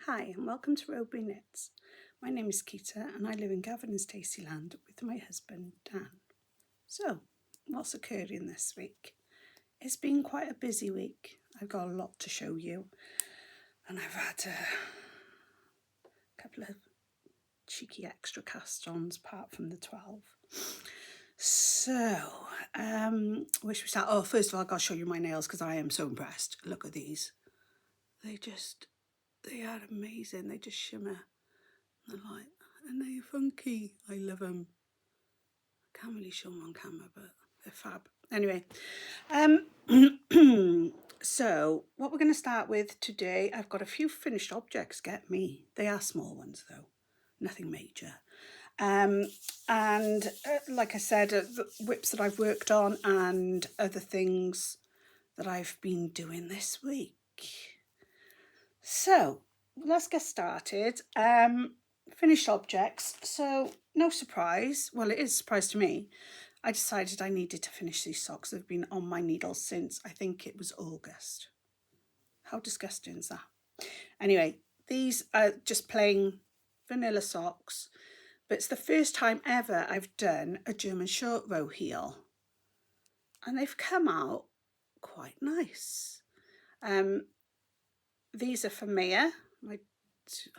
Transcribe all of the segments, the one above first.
Hi and welcome to Roby Knits. My name is Keita and I live in Gavin Staceyland with my husband Dan. So, what's occurring this week? It's been quite a busy week. I've got a lot to show you and I've had a couple of cheeky extra cast-ons apart from the 12. So, where should we start? Oh, first of all, I've got to show you my nails because I am so impressed. Look at these. They are amazing. They just shimmer. And they're funky. I love them. I can't really show them on camera, but they're fab. Anyway, so what we're going to start with today, I've got a few finished objects, get me. They are small ones though, nothing major. Like I said, the whips that I've worked on and other things that I've been doing this week. So let's get started. Finished objects. So no surprise. Well, it is a surprise to me. I decided I needed to finish these socks. They've been on my needles since I think it was August. How disgusting is that? Anyway, these are just plain vanilla socks, but it's the first time ever I've done a German short row heel, and they've come out quite nice. These are for Mia, my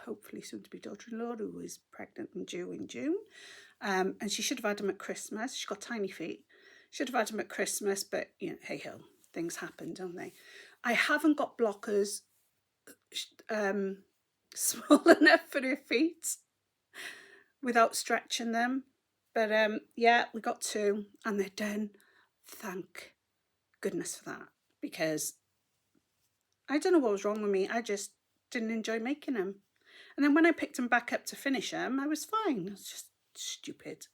hopefully soon to be daughter-in-law, who is pregnant and due in June. And she should have had them at Christmas. She's got tiny feet. Should have had them at Christmas, but you know, hey ho, things happen, don't they? I haven't got blockers small enough for her feet without stretching them. But yeah, we got two and they're done. Thank goodness for that, because I don't know what was wrong with me. I just didn't enjoy making them. And then when I picked them back up to finish them, I was fine. It's just stupid.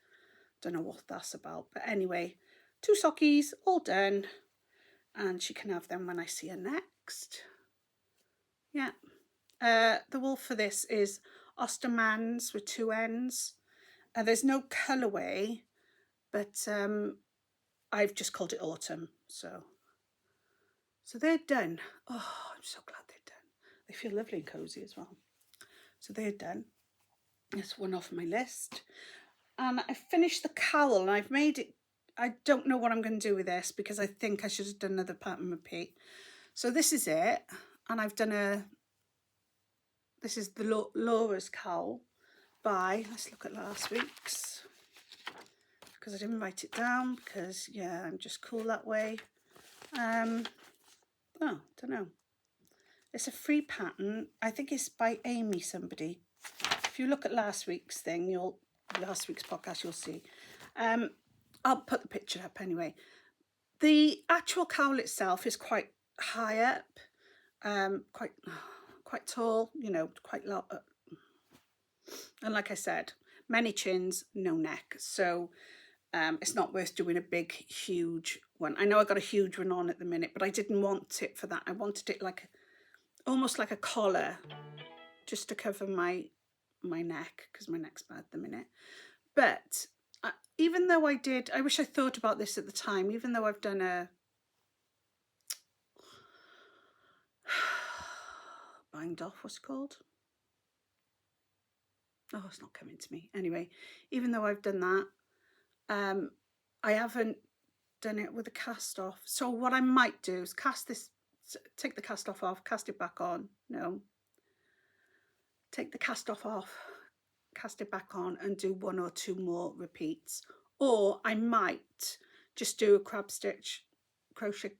Don't know what that's about. But anyway, two sockies, all done. And she can have them when I see her next. Yeah. The wool for this is Osterman's with 2 ends. There's no colourway, but I've just called it autumn. So they're done. Oh, I'm so glad they're done. They feel lovely and cosy as well. So they're done. That's one off my list. And I finished the cowl and I've made it. I don't know what I'm going to do with this because I think I should have done another pattern repeat. So this is it. And I've done this is the Laura's cowl by, let's look at last week's, because I didn't write it down because, yeah, I'm just cool that way. Oh, don't know. It's a free pattern. I think it's by Amy somebody. If you look at last week's thing, last week's podcast, you'll see. I'll put the picture up anyway. The actual cowl itself is quite high up, quite tall, you know, quite low. And like I said, many chins, no neck. So it's not worth doing a big, huge one. I know I got a huge one on at the minute, but I didn't want it for that. I wanted it like almost like a collar, just to cover my neck, because my neck's bad at the minute. But even though I wish I thought about this at the time, even though I've done a bind off, what's it called? Oh, it's not coming to me. Anyway, even though I've done that, I haven't done it with a cast off. So what I might do is take the cast off, cast it back on. No. Take the cast off, cast it back on and do 1 or 2 more repeats. Or I might just do a crochet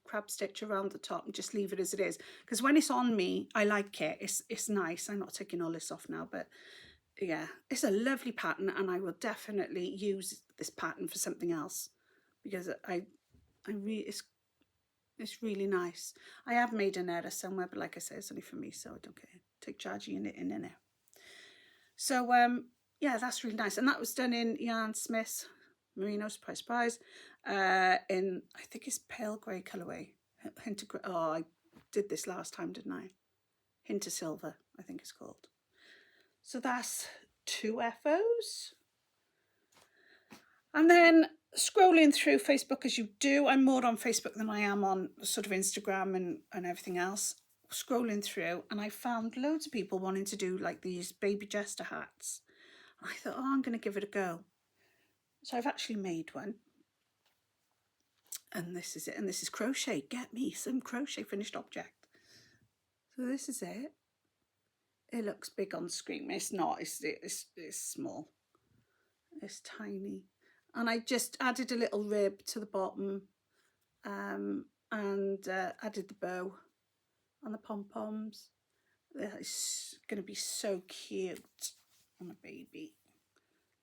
crab stitch around the top and just leave it as it is. Because when it's on me, I like it. It's nice. I'm not taking all this off now, but yeah, it's a lovely pattern and I will definitely use this pattern for something else because it's really nice. I have made an error somewhere, but like I say, it's only for me, so I don't care. Take charge of your knitting in it. So yeah, that's really nice. And that was done in Yarnsmith's merino, surprise, in, I think it's pale grey colourway. Hint of grey. Oh, I did this last time, didn't I? Hint of silver, I think it's called. So that's 2 FOs. And then scrolling through Facebook as you do, I'm more on Facebook than I am on sort of Instagram and everything else. scrolling through and I found loads of people wanting to do like these baby jester hats. And I thought, oh, I'm going to give it a go. So I've actually made one. And this is it. And this is crochet. Get me some crochet finished object. So this is it. It looks big on screen. It's not. It's small. It's tiny. And I just added a little rib to the bottom. And added the bow on the pom-poms. That is going to be so cute on a baby.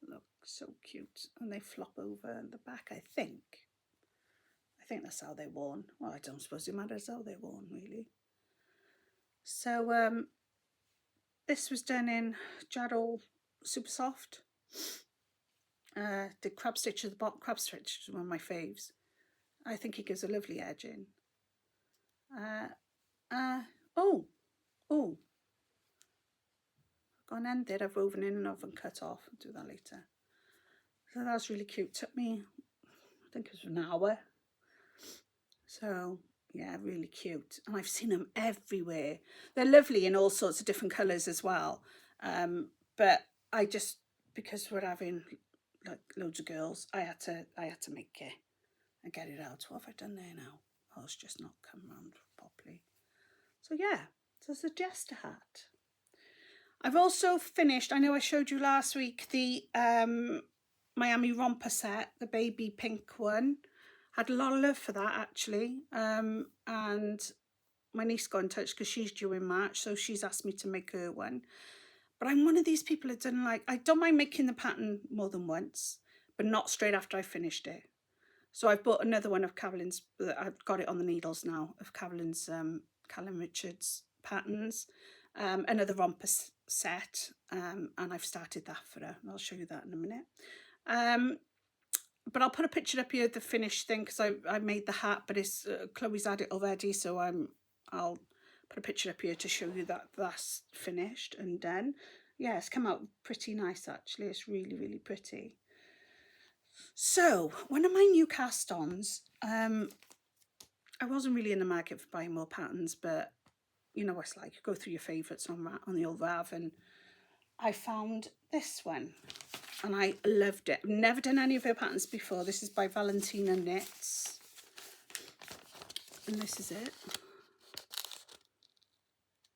Look, so cute. And they flop over the back, I think. I think that's how they're worn. Well, I don't suppose it matters how they're worn, really. So this was done in Jadal Super Soft. Did crab stitch at the bottom. Crab stitch is one of my faves. I think it gives a lovely edge in. Oh, got an end there I've woven in and oven cut off. I'll do that later. So that was really cute. Took me, I think it was an hour. So yeah, really cute. And I've seen them everywhere. They're lovely in all sorts of different colours as well. But I just, because we're having like loads of girls, I had to make it and get it out. What have I done there now? Oh, it's just not come round properly. So yeah, so it's a jester hat. I've also finished, I know I showed you last week, the Miami Romper set, the baby pink one. Had a lot of love for that actually. And my niece got in touch because she's due in March, so she's asked me to make her one. But I'm one of these people that don't like, I don't mind making the pattern more than once, but not straight after I finished it. So I've bought another one of Cavlin's, I've got it on the needles now, of Cavlin's Callum Richards patterns. Another romper set, and I've started that for her, and I'll show you that in a minute. But I'll put a picture up here of the finished thing because I made the hat, but it's Chloe's had it already, so I'll put a picture up here to show you that that's finished and done. Yeah, it's come out pretty nice actually. It's really, really pretty. So one of my new cast-ons, I wasn't really in the market for buying more patterns, but you know what it's like, you go through your favourites on the old Rav, and I found this one and I loved it. I've never done any of her patterns before. This is by Valentina Knits, and this is it.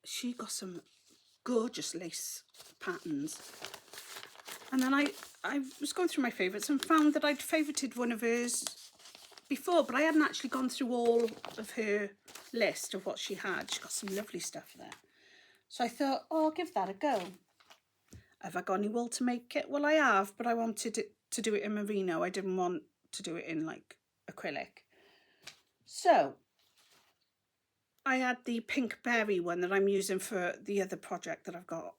She got some gorgeous lace patterns, and then I was going through my favourites and found that I'd favourited one of hers before, but I hadn't actually gone through all of her list of what she had. She got some lovely stuff there. So I thought, oh, I'll give that a go. Have I got any wool to make it? Well, I have, but I wanted it to do it in merino. I didn't want to do it in like acrylic. So I had the pink berry one that I'm using for the other project that I've got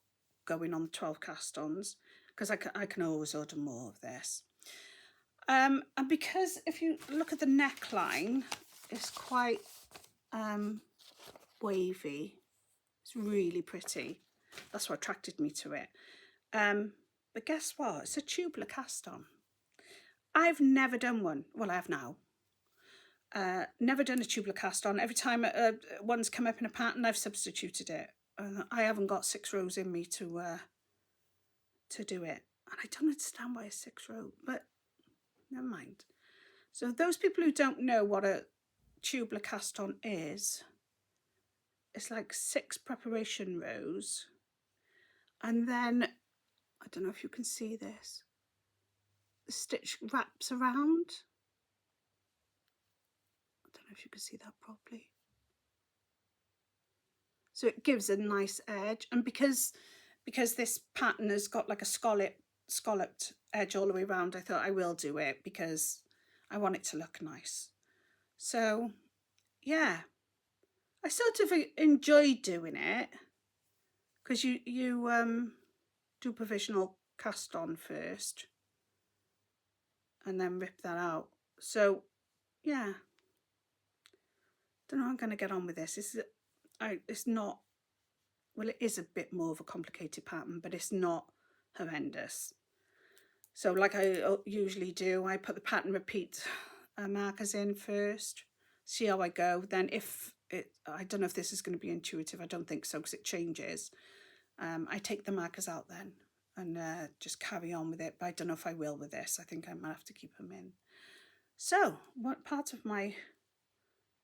going on the 12 cast-ons, because I can always order more of this. And because if you look at the neckline, it's quite wavy. It's really pretty. That's what attracted me to it. But guess what? It's a tubular cast-on. I've never done one. Well, I have now. Never done a tubular cast-on. Every time one's come up in a pattern, I've substituted it. I haven't got 6 rows in me to do it. And I don't understand why it's 6 rows, but never mind. So those people who don't know what a tubular cast-on is, it's like 6 preparation rows, and then I don't know if you can see this, the stitch wraps around. I don't know if you can see that properly. So it gives a nice edge, and because this pattern has got like a scalloped edge all the way around, I thought I will do it because I want it to look nice. So yeah, I sort of enjoyed doing it because you do provisional cast on first and then rip that out. So yeah, don't know how I'm going to get on with this. It's not, well, it is a bit more of a complicated pattern, but it's not horrendous. So like I usually do, I put the pattern repeat markers in first, see how I go. Then if I don't know if this is going to be intuitive. I don't think so, because it changes. I take the markers out then and just carry on with it, but I don't know if I will with this. I think I might have to keep them in. So what part of my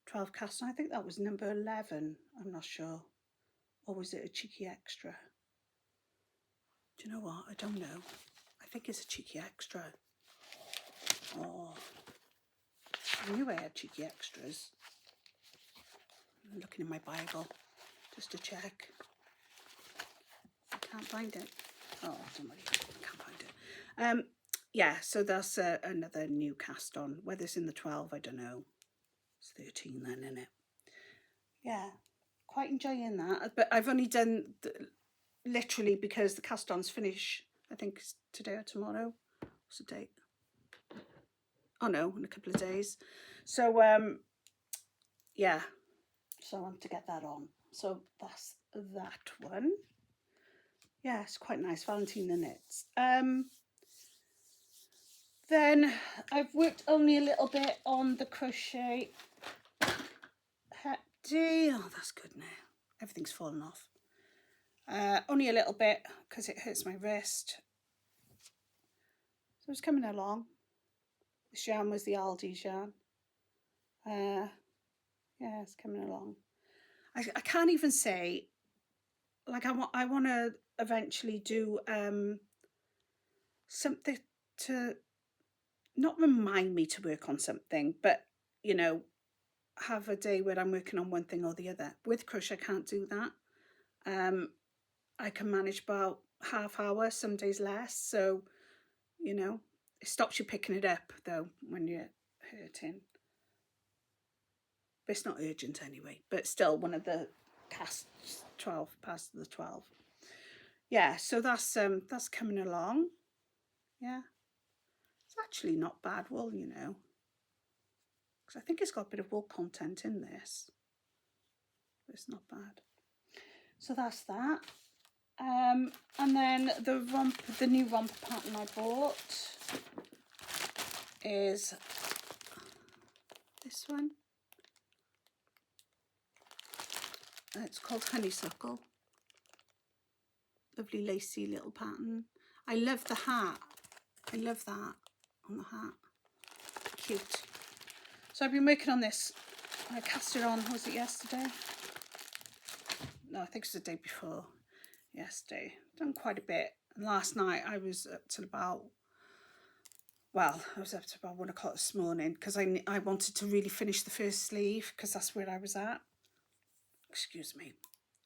12 cast on? I think that was number 11. I'm not sure. Or was it a cheeky extra? Do you know what? I don't know. I think it's a cheeky extra. Oh, I knew I had cheeky extras. I'm looking in my Bible just to check. I can't find it. Oh, don't worry, I can't find it. Yeah, so that's another new cast on. Whether it's in the 12, I don't know. It's 13 then, isn't it? Yeah, quite enjoying that. But I've only done literally because the cast ons finish, I think it's today or tomorrow. What's the date? Oh no, in a couple of days. So yeah, so I want to get that on. So that's that one. Yeah, it's quite nice, Valentina knits. Then I've worked only a little bit on the crochet Hepti. Oh, that's good now. Everything's fallen off. Only a little bit because it hurts my wrist. So it's coming along. This yarn was the Aldi's yarn. Yeah, it's coming along. I can't even say, like, I want to eventually do something to not remind me to work on something, but, you know, have a day where I'm working on one thing or the other. With crochet, I can't do that. I can manage about half hour, some days less. So, you know, it stops you picking it up, though, when you're hurting. But it's not urgent anyway. But still, one of the casts, 12, past the 12. Yeah, so that's coming along. Yeah. It's actually not bad wool, you know. Because I think it's got a bit of wool content in this. But it's not bad. So that's that. And then the new romper pattern I bought is this one. It's called Honeysuckle. Lovely lacy little pattern. I love the hat. I love that on the hat. Cute. So I've been working on this. I cast it on, was it yesterday? No, I think it was the day before. Yesterday. Done quite a bit. And last night I was up till about, well, I was up to about 1 o'clock this morning because I wanted to really finish the first sleeve because that's where I was at. Excuse me.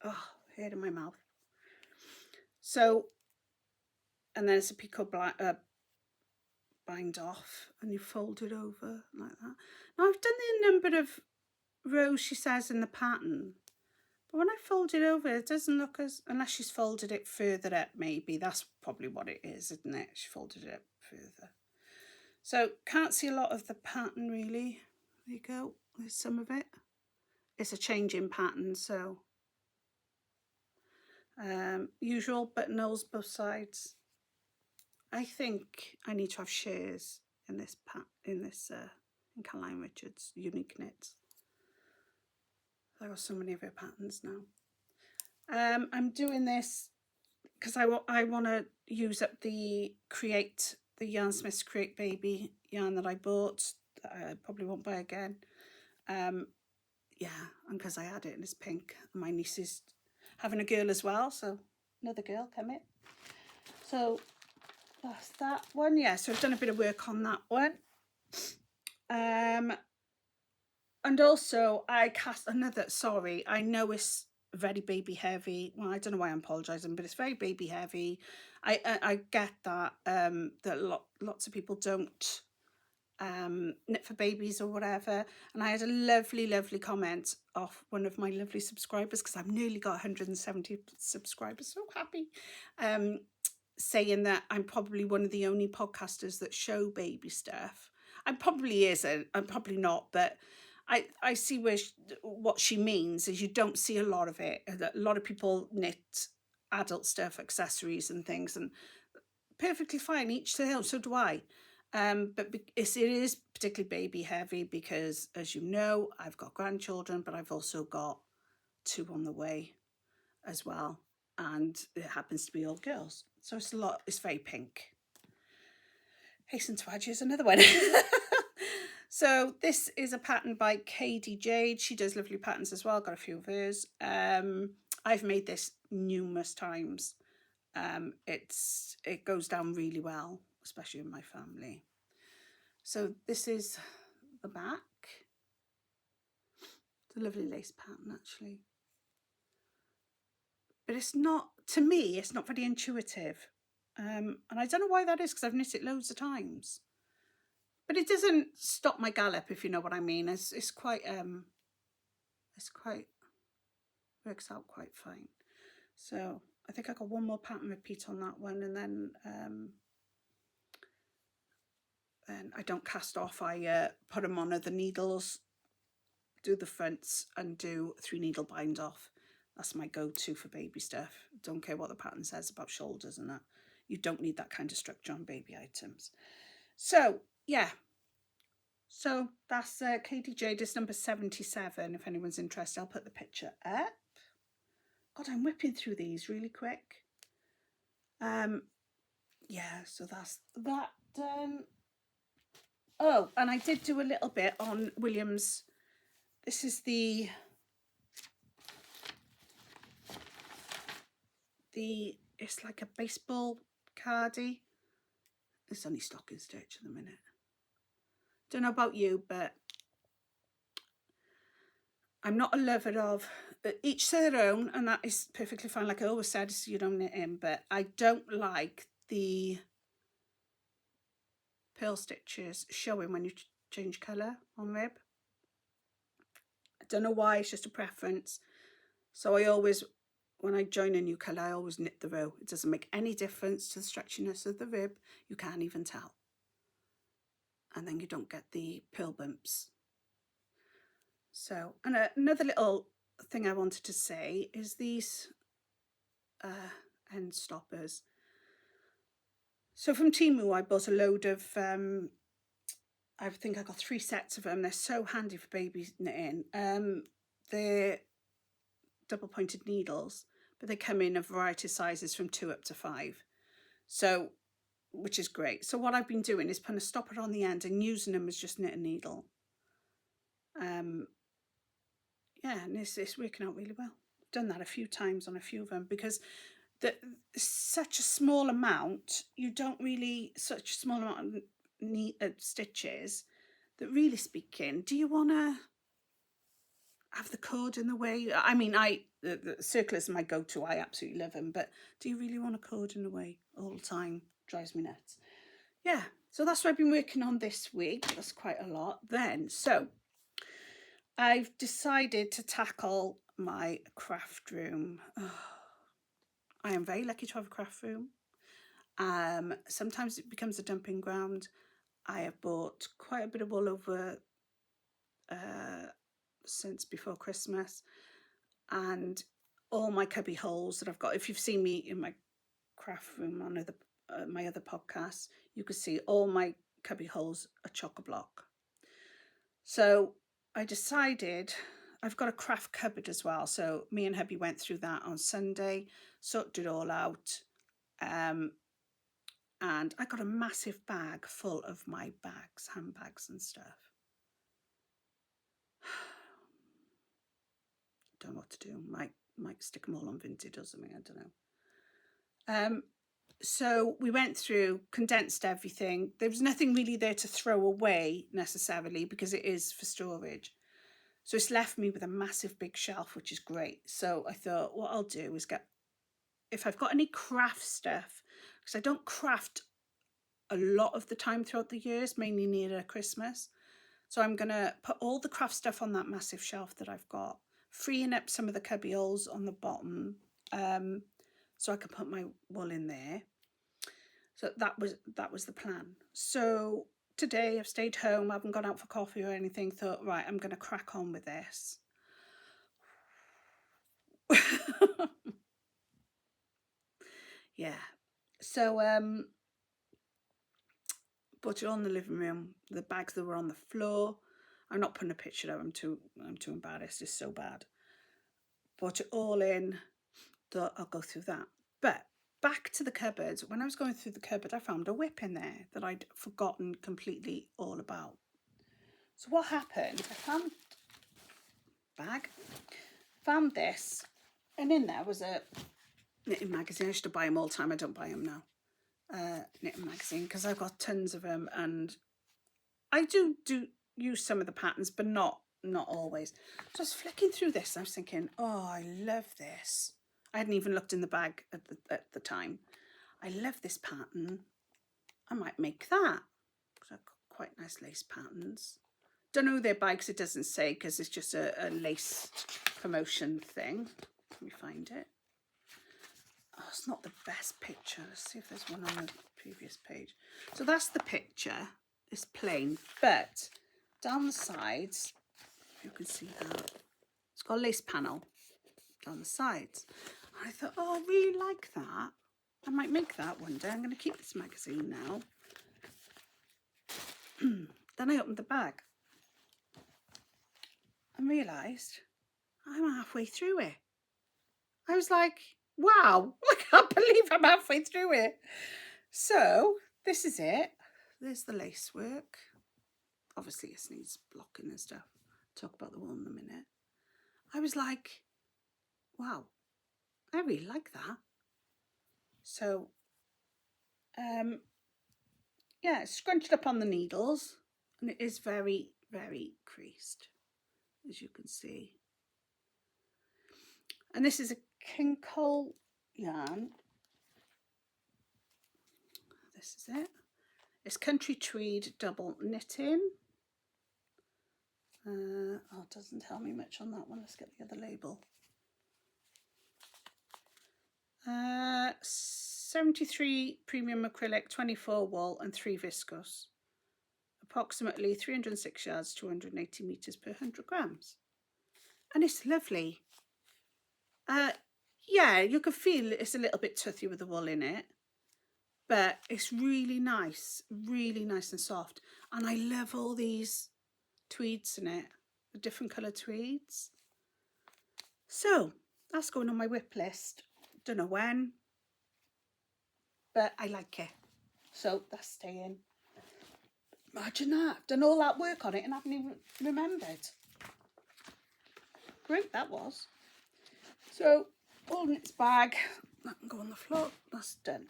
Oh, hair in my mouth. So, and then it's a picot bind off and you fold it over like that. Now I've done the number of rows she says in the pattern, but when I fold it over it doesn't look as, unless she's folded it further up, maybe that's probably what it is, isn't it? She folded it up further. So can't see a lot of the pattern really. There you go, there's some of it. It's a change in pattern, so usual buttonholes both sides. I think I need to have shares in this in Caroline Richards Unique Knits. There are so many of her patterns now. I'm doing this because I want to use up the Yarnsmiths Create Baby yarn that I bought that I probably won't buy again. Yeah, and because I had it in this pink. My niece is having a girl as well, so another girl coming. So that's that one. Yeah, so I've done a bit of work on that one. And also I cast another, sorry, I know it's very baby heavy. Well, I don't know why I'm apologising, but it's very baby heavy. I get that, that lots of people don't knit for babies or whatever. And I had a lovely comment off one of my lovely subscribers, because I've nearly got 170 subscribers, so happy, saying that I'm probably one of the only podcasters that show baby stuff. I probably isn't, I'm probably not, but I see what she means is you don't see a lot of it. A lot of people knit adult stuff, accessories and things, and perfectly fine, each to their own, so do I. But it is particularly baby heavy because, as you know, I've got grandchildren, but I've also got 2 on the way as well. And it happens to be all girls. So it's very pink. Hasten to add, here's another one. So this is a pattern by Kadie Jade. She does lovely patterns as well. Got a few of hers. I've made this numerous times. It goes down really well, especially in my family. So this is the back. It's a lovely lace pattern, actually. But it's not, to me, it's not very intuitive. And I don't know why that is, because I've knit it loads of times. But it doesn't stop my gallop, if you know what I mean. It's quite works out quite fine. So I think I got one more pattern repeat on that one, and then I don't cast off. I put them on other needles, do the fronts, and do 3 needle bind off. That's my go-to for baby stuff. Don't care what the pattern says about shoulders and that. You don't need that kind of structure on baby items. So yeah, so that's Kadie Jade. It's number 77. If anyone's interested, I'll put the picture up. God, I'm whipping through these really quick. Yeah, so that's that done. Oh, and I did do a little bit on Williams. This is it's like a baseball cardi. It's only stocking stitch at the minute. Don't know about you, but I'm not a lover of each to their own, and that is perfectly fine. Like I always said, so you don't knit in, but I don't like the pearl stitches showing when you change colour on rib. I don't know why, it's just a preference. So I always, when I join a new colour, I always knit the row. It doesn't make any difference to the stretchiness of the rib. You can't even tell. And then you don't get the pearl bumps. So, and another little thing I wanted to say is these end stoppers. So from Temu, I bought a load of, I think I got 3 sets of them. They're so handy for baby knitting. They're double pointed needles, but they come in a variety of sizes from 2 up to 5. So, which is great. So what I've been doing is putting a stopper on the end and using them as just knit a needle. Yeah, and it's working out really well. I've done that a few times on a few of them because such a small amount, you don't really, such a small amount of stitches that, really speaking, do you want to have the cord in the way? I mean, the circulars are my go-to. I absolutely love them, but do you really want a cord in the way all the time? Drives me nuts. Yeah, so that's what I've been working on this week. That's quite a lot. Then, so I've decided to tackle my craft room. Oh, I am very lucky to have a craft room. Sometimes it becomes a dumping ground. I have bought quite a bit of wool over since before Christmas, and all my cubby holes that I've got. If you've seen me in my craft room on my other podcasts, you could see all my cubby holes are chock-a-block. So I decided, I've got a craft cupboard as well. So me and hubby went through that on Sunday, sorted it all out. And I got a massive bag full of my bags, handbags and stuff. Don't know what to do. Might stick them all on Vinted or something, I don't know. So we went through, condensed everything. There was nothing really there to throw away necessarily because it is for storage. So it's left me with a massive big shelf, which is great. So I thought what I'll do is if I've got any craft stuff, because I don't craft a lot of the time throughout the years, mainly near Christmas. So I'm going to put all the craft stuff on that massive shelf that I've got, freeing up some of the cubby holes on the bottom, so I can put my wool in there. So that was the plan. So today I've stayed home, I haven't gone out for coffee or anything, thought, right, I'm going to crack on with this. Yeah. So Bought it all in the living room. The bags that were on the floor. I'm not putting a picture of. I'm too embarrassed. It's so bad. Bought it all in. Thought I'll go through that. But back to the cupboards. When I was going through the cupboard, I found a whip in there that I'd forgotten completely all about. So what happened? I found bag, found this, and in there was a knitting magazine. I used to buy them all the time. I don't buy them now. Knitting magazine, because I've got tons of them, and I do use some of the patterns, but not always. So I was flicking through this, and I was thinking, oh, I love this. I hadn't even looked in the bag at the time. I love this pattern. I might make that, because I've got quite nice lace patterns. Don't know who they're by because it doesn't say, because it's just a lace promotion thing. Let me find it. Oh, it's not the best picture. Let's see if there's one on the previous page. So that's the picture. It's plain, but down the sides, if you can see that, it's got a lace panel down the sides. And I thought, oh, I really like that. I might make that one day. I'm going to keep this magazine now. Then I opened the bag and realised I'm halfway through it. I was like, wow, I can't believe I'm halfway through it. So this is it. There's the lace work. Obviously it needs blocking and stuff. I'll talk about the wool in a minute. I was like, wow, I really like that. So, yeah, it's scrunched up on the needles, and it is very, very creased, as you can see. And this is a Cowl yarn. This is it. It's country tweed double knitting. Oh, it doesn't tell me much on that one. Let's get the other label. 73 premium acrylic, 24 wool and 3 viscose. Approximately 306 yards, 280 meters per 100 grams. And it's lovely. Yeah, you can feel it's a little bit toothy with the wool in it, but it's really nice and soft. And I love all these tweeds in it, the different colour tweeds. So that's going on my whip list. Don't know when, but I like it. So that's staying. Imagine that. I've done all that work on it and I haven't even remembered. Great that was. So all in its bag. That can go on the floor. That's done.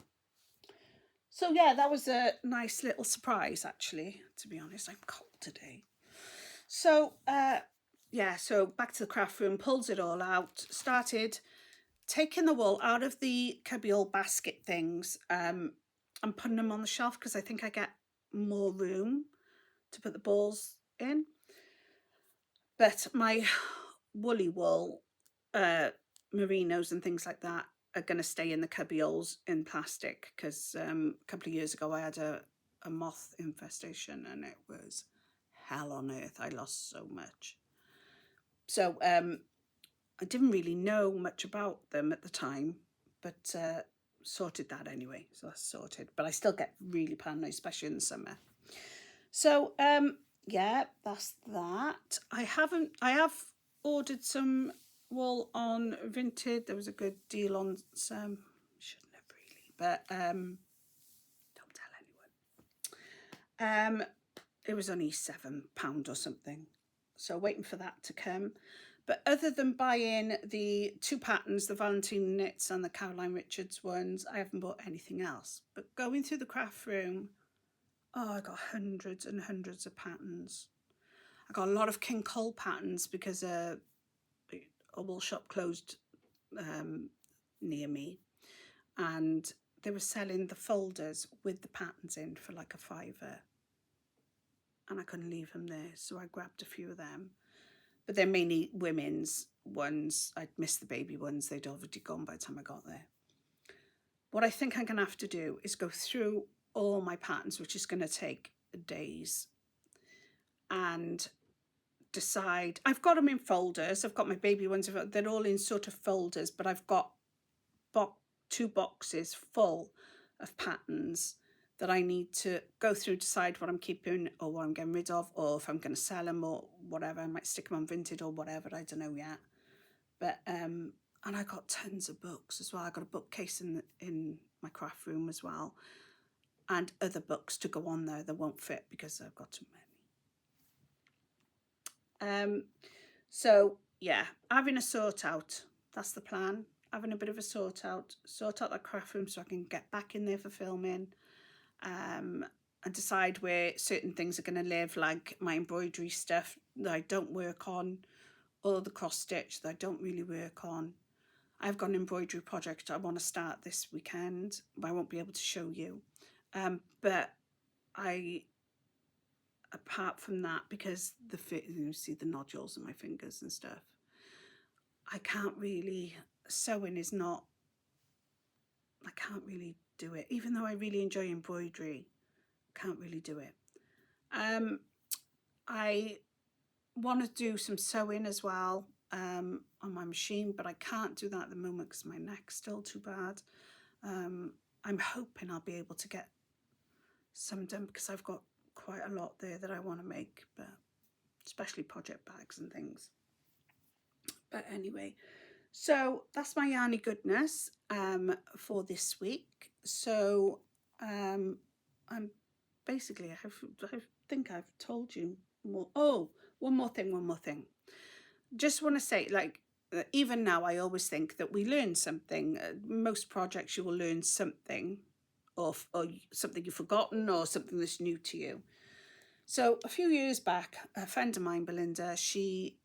So yeah, that was a nice little surprise actually, to be honest. I'm cold today. So yeah, so back to the craft room, pulls it all out, started taking the wool out of the cubbyhole basket things and putting them on the shelf, because I think I get more room to put the balls in. But my woolly wool, merinos and things like that are going to stay in the cubbyholes in plastic, because a couple of years ago I had a moth infestation and it was hell on earth. I lost so much. So I didn't really know much about them at the time, but sorted that anyway. So that's sorted. But I still get really paranoid, especially in the summer. So yeah, that's that. I have ordered some wool on Vinted. There was a good deal on some. Shouldn't have really, but don't tell anyone. It was only £7 or something. So waiting for that to come. But other than buying the 2 patterns, the Valentine knits and the Caroline Richards ones, I haven't bought anything else. But going through the craft room, oh, I got hundreds and hundreds of patterns. I got a lot of King Cole patterns because a wool shop closed near me, and they were selling the folders with the patterns in for like a £5, and I couldn't leave them there, so I grabbed a few of them. But they're mainly women's ones. I'd missed the baby ones. They'd already gone by the time I got there. What I think I'm going to have to do is go through all my patterns, which is going to take days, and decide. I've got them in folders. I've got my baby ones. They're all in sort of folders, but I've got 2 boxes full of patterns that I need to go through, decide what I'm keeping or what I'm getting rid of, or if I'm going to sell them or whatever. I might stick them on Vinted or whatever. I don't know yet. But and I got tons of books as well. I got a bookcase in my craft room as well, and other books to go on there that won't fit because I've got too many. So yeah, having a sort out. That's the plan. Having a bit of a sort out that craft room so I can get back in there for filming. And decide where certain things are going to live, like my embroidery stuff that I don't work on, or the cross stitch that I don't really work on. I've got an embroidery project I want to start this weekend, but I won't be able to show you. But apart from that, because you see the nodules in my fingers and stuff, I can't really, sewing is not, I can't really do it, even though I really enjoy embroidery. Can't really do it. I want to do some sewing as well on my machine, but I can't do that at the moment because my neck's still too bad. I'm hoping I'll be able to get some done because I've got quite a lot there that I want to make, but especially project bags and things. But anyway, so that's my yarny goodness for this week. So I'm basically, I think I've told you more. Oh, one more thing. Just want to say, like, even now, I always think that we learn something. Most projects, you will learn something, or something you've forgotten, or something that's new to you. So a few years back, a friend of mine, Belinda, she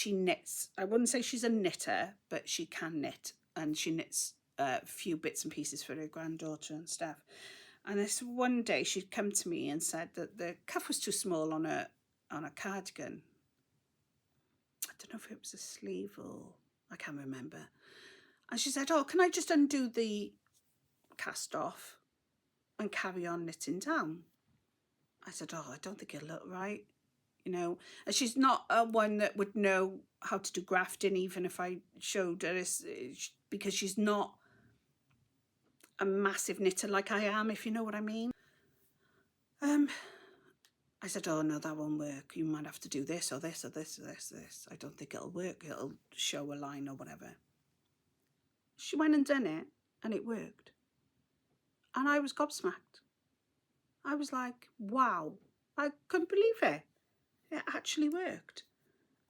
knits. I wouldn't say she's a knitter, but she can knit, and she knits a few bits and pieces for her granddaughter and stuff. And this one day she'd come to me and said that the cuff was too small on a cardigan. I don't know if it was a sleeve or I can't remember. And she said, "Oh, can I just undo the cast off and carry on knitting down?" I said, "Oh, I don't think it'll look right." You know, and she's not one that would know how to do grafting, even if I showed her this, because she's not a massive knitter like I am, if you know what I mean. I said, "Oh no, that won't work. You might have to do this or this or this or this. I don't think it'll work. It'll show a line or whatever." She went and done it, and it worked. And I was gobsmacked. I was like, wow, I couldn't believe it. It actually worked.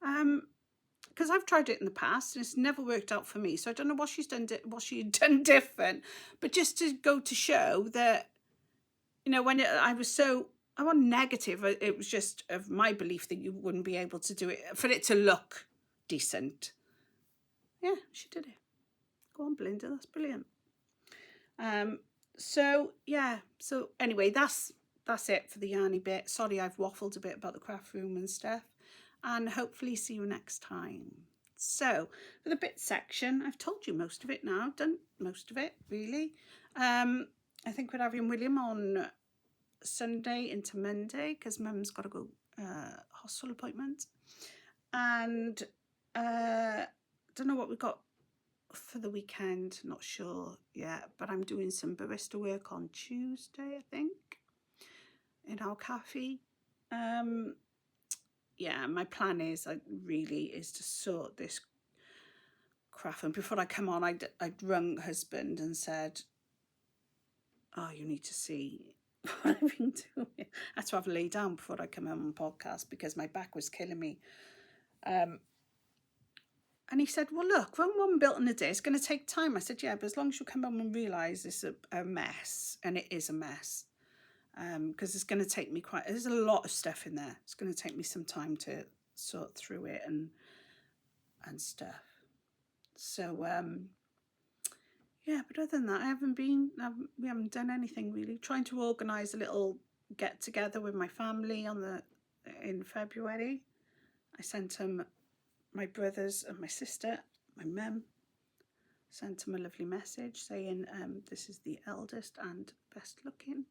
Because I've tried it in the past and it's never worked out for me. So I don't know what she'd done different. But just to go to show that, you know, when I wasn't negative. It was just of my belief that you wouldn't be able to do it, for it to look decent. Yeah, she did it. Go on, Belinda, that's brilliant. So yeah, so anyway, that's it for the yarny bit. Sorry I've waffled a bit about the craft room and stuff, and hopefully see you next time. So for the bit section, I've told you most of it now. I've done most of it, really. I think we're having William on Sunday into Monday because Mum's got to go hospital appointment, and don't know what we've got for the weekend, not sure yet, but I'm doing some barista work on Tuesday, I think, in our cafe. Yeah, my plan is to sort this craft. And before I come on, I'd rung husband and said, "Oh, you need to see what I've been doing." I had to have a lay down before I come on podcast because my back was killing me. And he said, "Well, look, when one built in a day, it's going to take time." I said, "Yeah, but as long as you come home and realise it's a mess," and it is a mess, because it's going to take me there's a lot of stuff in there. It's going to take me some time to sort through it and stuff. So, yeah, but other than that, we haven't done anything really. Trying to organise a little get together with my family in February. I sent them, my brothers and my sister, my mum, sent them a lovely message saying this is the eldest and best looking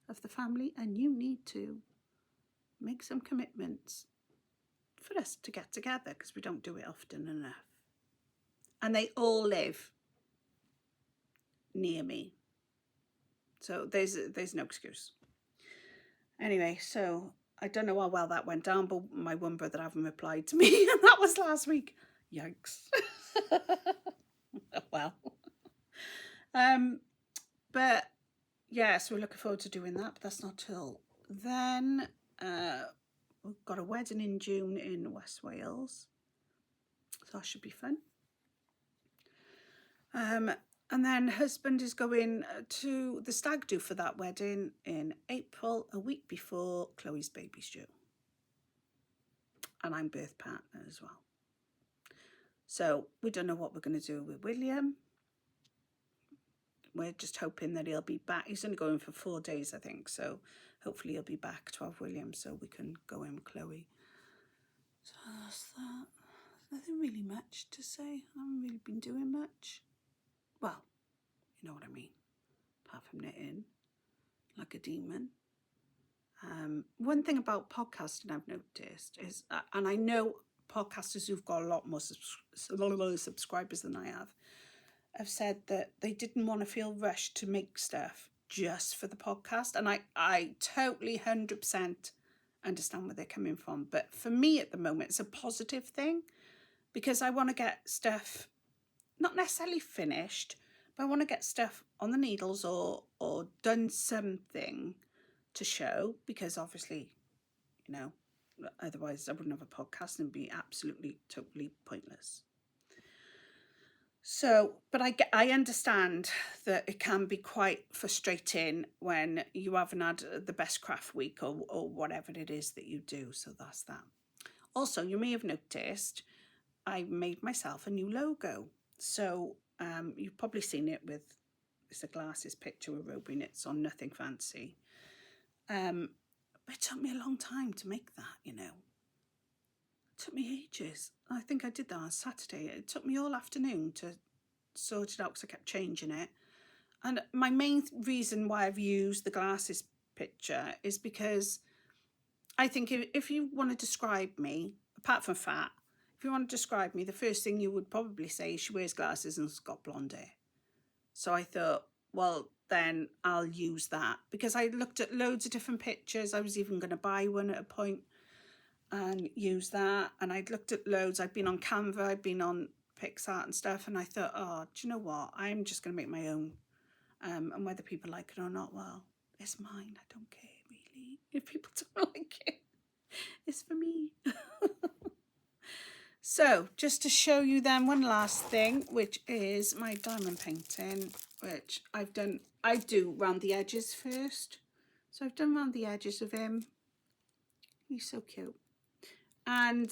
of the family, and you need to make some commitments for us to get together because we don't do it often enough. And they all live near me. So there's no excuse. Anyway, so I don't know how well that went down, but my one brother haven't replied to me, and that was last week. Yikes. Well. But yeah, so we're looking forward to doing that, but that's not till then. We've got a wedding in June in West Wales, so that should be fun. And then husband is going to the stag do for that wedding in April, a week before Chloe's baby's due. And I'm birth partner as well. So we don't know what we're going to do with William. We're just hoping that he'll be back. He's only going for 4 days, I think. So hopefully he'll be back to have William so we can go in with Chloe. So that's that. Nothing really much to say. I haven't really been doing much. Well, you know what I mean. Apart from knitting like a demon. One thing about podcasting I've noticed is, and I know podcasters who've got a lot more subscribers than I have said that they didn't want to feel rushed to make stuff just for the podcast. And I totally 100% understand where they're coming from. But for me at the moment, it's a positive thing because I want to get stuff not necessarily finished, but I want to get stuff on the needles or done something to show, because obviously, you know, otherwise I wouldn't have a podcast and it'd be absolutely, totally pointless. So, but I understand that it can be quite frustrating when you haven't had the best craft week or whatever it is that you do. So that's that. Also, you may have noticed I made myself a new logo. So you've probably seen it with, it's a glasses picture with Roby Knits on, nothing fancy. But it took me a long time to make that, you know. It took me ages. I think I did that on Saturday. It took me all afternoon to sort it out because I kept changing it. And my main reason why I've used the glasses picture is because I think if you want to describe me, apart from fat, if you want to describe me, the first thing you would probably say is she wears glasses and's got blonde hair. So I thought, well, then I'll use that, because I looked at loads of different pictures. I was even going to buy one at a point and use that. And I'd looked at loads. I'd been on Canva, I'd been on PixArt and stuff. And I thought, oh, do you know what? I'm just going to make my own. And whether people like it or not, well, it's mine. I don't care, really. If people don't like it, it's for me. So, just to show you then one last thing, which is my diamond painting, which I've done. I do round the edges first. So I've done round the edges of him. He's so cute. And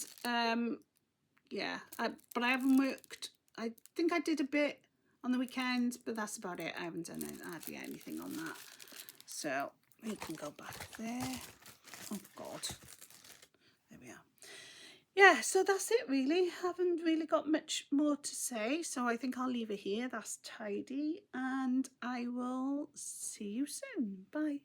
yeah, but I haven't worked. I think I did a bit on the weekend, but that's about it. I haven't done hardly anything on that. So we can go back there. Oh God, there we are. Yeah, so that's it really. Haven't really got much more to say, so I think I'll leave it here. That's tidy, and I will see you soon. Bye.